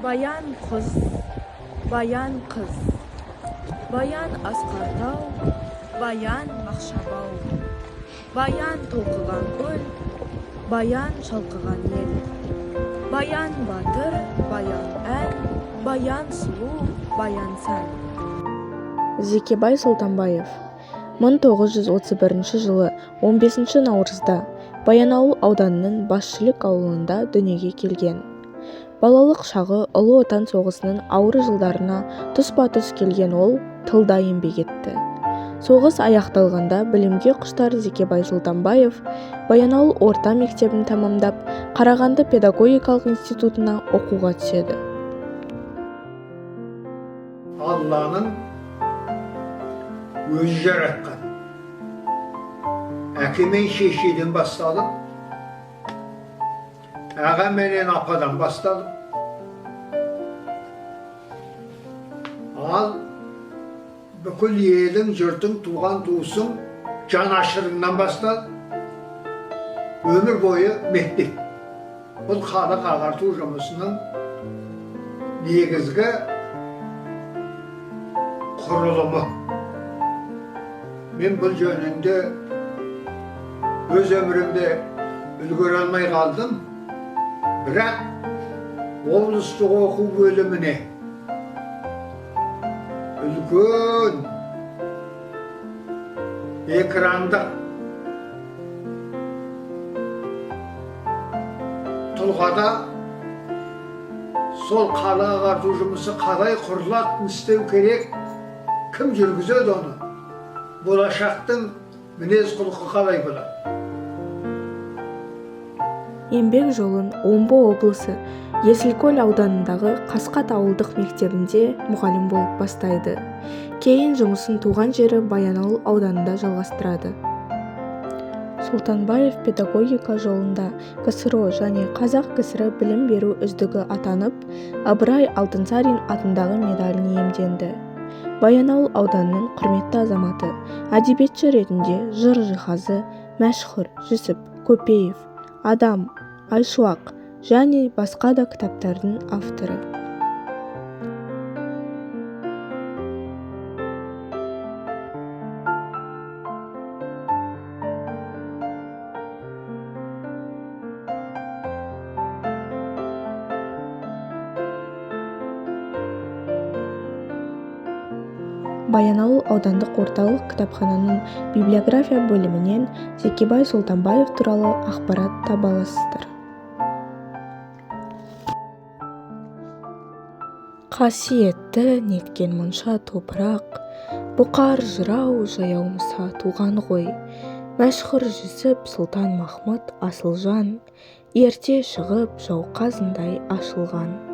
Баян құз, баян қыз, баян асқартау, баян ақшабау, баян толқыған көл, баян шалқыған ел, баян батыр, баян ән, баян сұлу, баян сән. Зекебай Сұлтанбаев 1931 жылы 15 наурызда Баянауыл ауданының Басшылық ауылында дүниеге келген. Балалық шағы Ұлы Отан соғысының ауыр жылдарына тұспа-тұс келген ол тылда еңбек етті. Соғыс аяқталғанда білімге құштар Зекебай Сұлтанбаев Баянауыл орта мектебін тамамдап, Қарағанды педагогикалық институтына оқуға түседі. Алланың өзі жаратқан. Әке мен шешеден басталып, аға менен ападан басталып, ал бүкіл елің, жұртың, туған туысың жанашырыңнан басталып, өмір бойы мектеп. Бұл халық ағарту жұмысының негізгі құрылымы. Мен бұл жөнінде өз өмірімде үлгере алмай қалдым, бірақ облыстық оқу бөліміне үлкен экрандық тұлғада сол қала ағарту жұмысы қалай құрылатын істеу керек, кім жүргізеді оны, болашақтың мінез құлқы қалай болады. Еңбек жолын Омбы облысы Есілкөл ауданындағы Қасқат ауылдық мектебінде мұғалім болып бастайды. Кейін жұмысын туған жері Баянауыл ауданында жалғастырады. Сұлтанбаев педагогика жолында КСРО және Қазақ КСР білім беру үздігі атанып, Ыбырай Алтынсарин атындағы медалін иемденді. Баянауыл ауданының құрметті азаматы, әдебиетші ретінде жыр жиһазы, Мәшһүр, Жүсіп, Көпеев, Адам, Айшуақ және басқа да кітаптардың авторы. Баянауыл аудандық орталық кітапхананың библиография бөлімінен Зекебай Сұлтанбаев туралы ақпарат таба аласыздар. Қасиетті неткен мұнша топырақ, бұқар жырау жаяумыса туған ғой. Мәшһүр Жүсіп, Сұлтан Махмұт, Асылжан, ерте шығып жауқазындай ашылған.